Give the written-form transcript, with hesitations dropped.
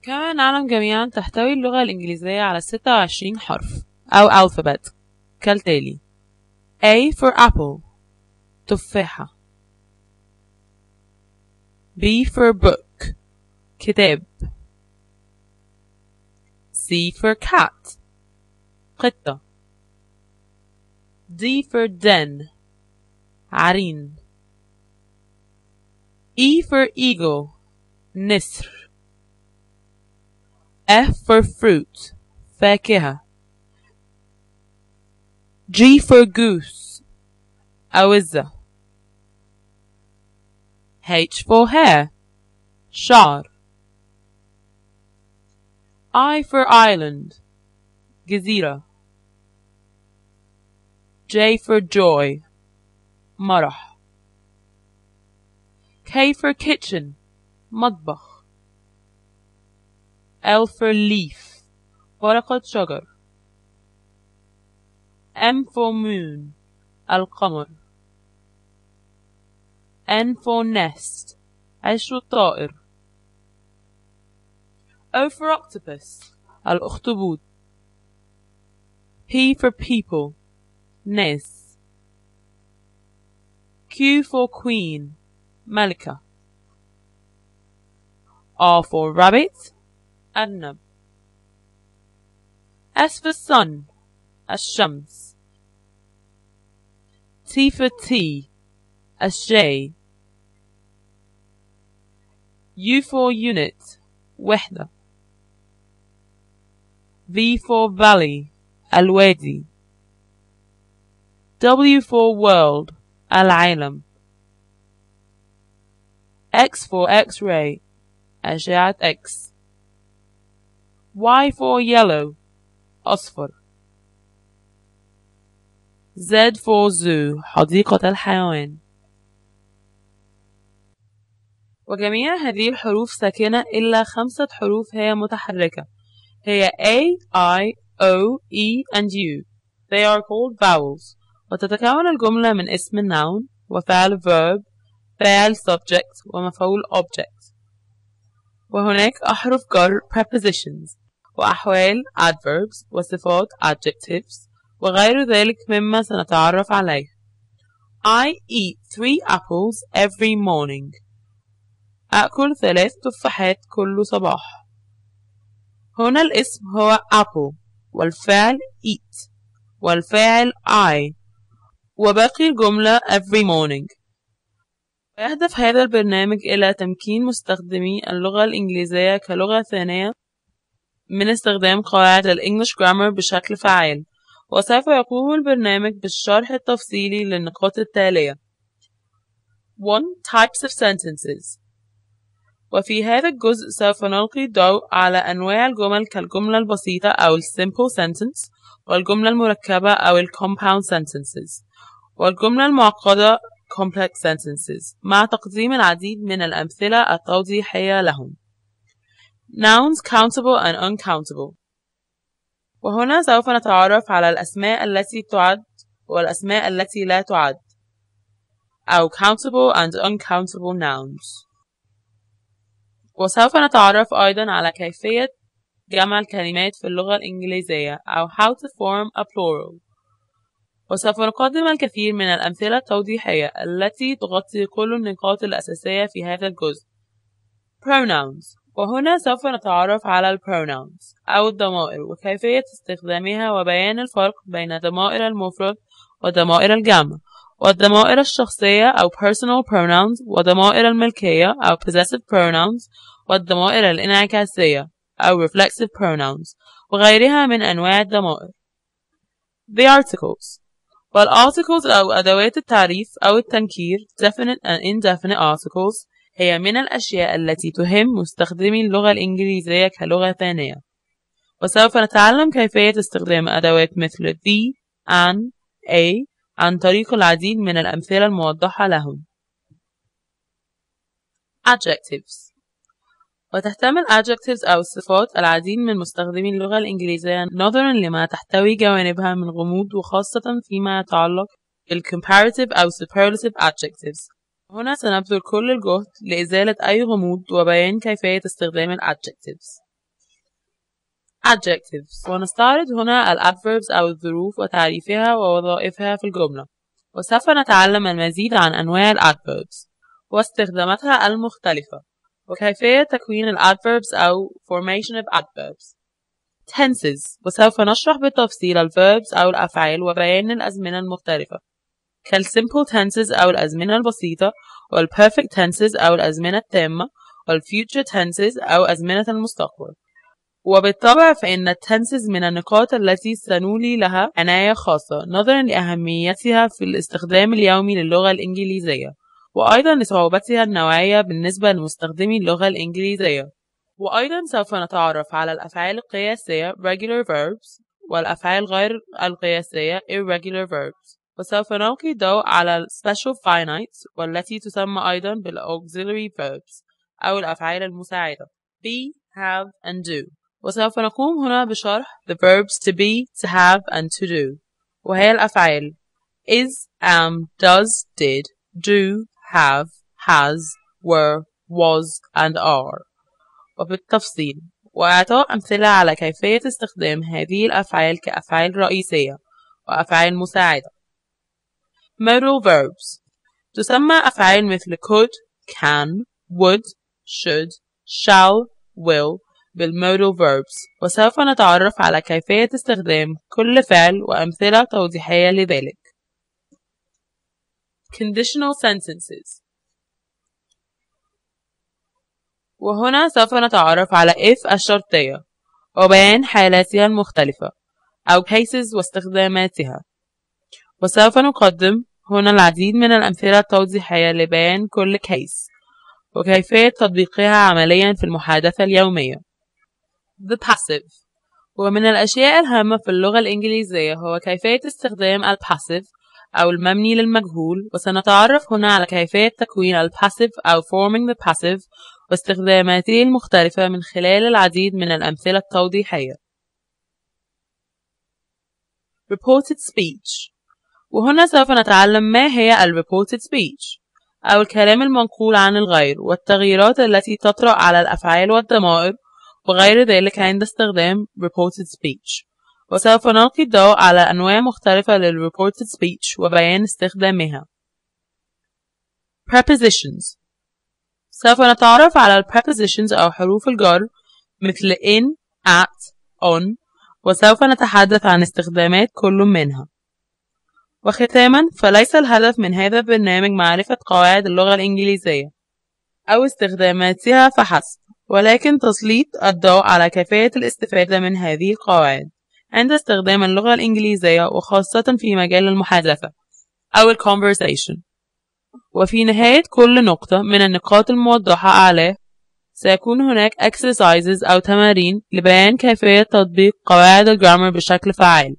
كما نعلم جميعا تحتوي اللغة الإنجليزية على 26 حرف أو alphabet كالتالي: A for apple تفاحة، B for book كتاب، C for cat قطة، D for den عرين، E for eagle نسر، F for fruit فاكهة، G for goose أوزة، H for hair شعر، I for island جزيرة، J for joy مرح، K for kitchen مطبخ، L for leaf ورقة شجر، M for moon القمر، N for nest عش الطائر، O for octopus الأخطبوط، P for people ناس، Q for queen ملكة، R for rabbit أرنب، S for sun الشمس، T for tea الشاي، U for unit وحدة، V for valley الوادي، W for world العالم، X for X-ray أشعة X، Y for yellow أصفر، Z for zoo حديقة الحيوان. وجميع هذه الحروف ساكنة إلا 5 حروف هي متحركة، هي A, I, O, E and U. They are called vowels. وتتكون الجملة من اسم noun وفعل verb، فاعل subject ومفعول object. وهناك أحرف جر prepositions وأحوال adverbs وصفات adjectives وغير ذلك مما سنتعرف عليه. I eat 3 apples every morning. أكل 3 تفاحات كل صباح. هنا الاسم هو apple والفعل eat والفاعل I وباقي الجملة every morning. ويهدف هذا البرنامج إلى تمكين مستخدمي اللغة الإنجليزية كلغة ثانية من استخدام قواعد ال English Grammar بشكل فعال. وسوف يقوم البرنامج بالشرح التفصيلي للنقاط التالية: 1. Types of sentences. وفي هذا الجزء سوف نلقي الضوء على أنواع الجمل كالجملة البسيطة أو simple sentence، والجملة المركبة أو compound sentences، والجملة المعقدة complex sentences، مع تقديم العديد من الأمثلة التوضيحية لهم. Nouns countable and uncountable. وهنا سوف نتعرف على الأسماء التي تعد والأسماء التي لا تعد، أو countable and uncountable nouns. وسوف نتعرف أيضا على كيفية جمع الكلمات في اللغة الإنجليزية أو how to form a plural. وسوف نقدم الكثير من الأمثلة التوضيحية التي تغطي كل النقاط الأساسية في هذا الجزء. Pronouns. وهنا سوف نتعرف على الpronouns أو الضمائر وكيفية استخدامها وبيان الفرق بين ضمائر المفرد وضمائر الجمع، والضمائر الشخصية أو personal pronouns، وضمائر الملكية أو possessive pronouns، والضمائر الانعكاسية أو reflexive pronouns، وغيرها من أنواع الضمائر. The articles. والarticles أو أدوات التعريف أو التنكير definite and indefinite articles هي من الأشياء التي تهم مستخدمي اللغة الإنجليزية كلغة ثانية. وسوف نتعلم كيفية استخدام أدوات مثل the, an, a عن طريق العديد من الأمثلة الموضحة لهم. Adjectives. وتحتمل adjectives أو الصفات العديد من مستخدمي اللغة الإنجليزية نظرا لما تحتوي جوانبها من غموض، وخاصة فيما يتعلق بالcomparative أو superlative adjectives. هنا سنبذل كل الجهد لإزالة أي غموض وبيان كيفية استخدام adjectives. adjectives، ونستعرض هنا ال adverbs أو الظروف وتعريفها ووظائفها في الجملة، وسوف نتعلم المزيد عن أنواع ال adverbs واستخداماتها المختلفة وكيفية تكوين ال adverbs أو formation of adverbs. tenses، وسوف نشرح بالتفصيل ال verbs أو الأفعال وبيان الأزمنة المختلفة كال simple tenses أو الأزمنة البسيطة وال perfect tenses أو الأزمنة التامة وال future tenses أو أزمنة المستقبل. وبالطبع فإن التنسز من النقاط التي سنولي لها عناية خاصة نظرا لأهميتها في الاستخدام اليومي للغة الإنجليزية، وأيضا لصعوبتها النوعية بالنسبة لمستخدمي اللغة الإنجليزية. وأيضا سوف نتعرف على الأفعال القياسية regular verbs والأفعال غير القياسية irregular verbs، وسوف نلقي الضوء على special finites والتي تسمى أيضا بالauxiliary verbs أو الأفعال المساعدة be, have and do. وسوف نقوم هنا بشرح the verbs to be, to have and to do، وهي الأفعال is, am, does, did, do, have, has, were, was and are، وبالتفصيل وإعطاء أمثلة على كيفية استخدام هذه الأفعال كأفعال رئيسية وأفعال مساعدة. modal verbs تسمى أفعال مثل could, can, would, should, shall, will بالmodal verbs، وسوف نتعرف على كيفية استخدام كل فعل وأمثلة توضيحية لذلك. conditional sentences، وهنا سوف نتعرف على if الشرطية وبيان حالاتها المختلفة أو cases واستخداماتها، وسوف نقدم هنا العديد من الأمثلة التوضيحية لبيان كل case وكيفية تطبيقها عمليا في المحادثة اليومية. the passive، ومن الأشياء الهامة في اللغة الإنجليزية هو كيفية استخدام ال passive أو المبني للمجهول، وسنتعرف هنا على كيفية تكوين ال passive أو forming the passive واستخداماته المختلفة من خلال العديد من الأمثلة التوضيحية. reported speech، وهنا سوف نتعلم ما هي ال reported speech أو الكلام المنقول عن الغير والتغييرات التي تطرأ على الأفعال والضمائر وغير ذلك عند استخدام reported speech، وسوف نلقي الضوء على أنواع مختلفة لل reported speech وبيان استخدامها. prepositions، سوف نتعرف على ال prepositions أو حروف الجر مثل in, at, on، وسوف نتحدث عن استخدامات كل منها. وختاما فليس الهدف من هذا البرنامج معرفة قواعد اللغة الإنجليزية أو استخداماتها فحسب، ولكن تسليط الضوء على كيفية الاستفادة من هذه القواعد عند استخدام اللغة الإنجليزية وخاصة في مجال المحادثة أو conversation. وفي نهاية كل نقطة من النقاط الموضحة أعلاه سيكون هناك exercises أو تمارين لبيان كيفية تطبيق قواعد الجرامر بشكل فعال.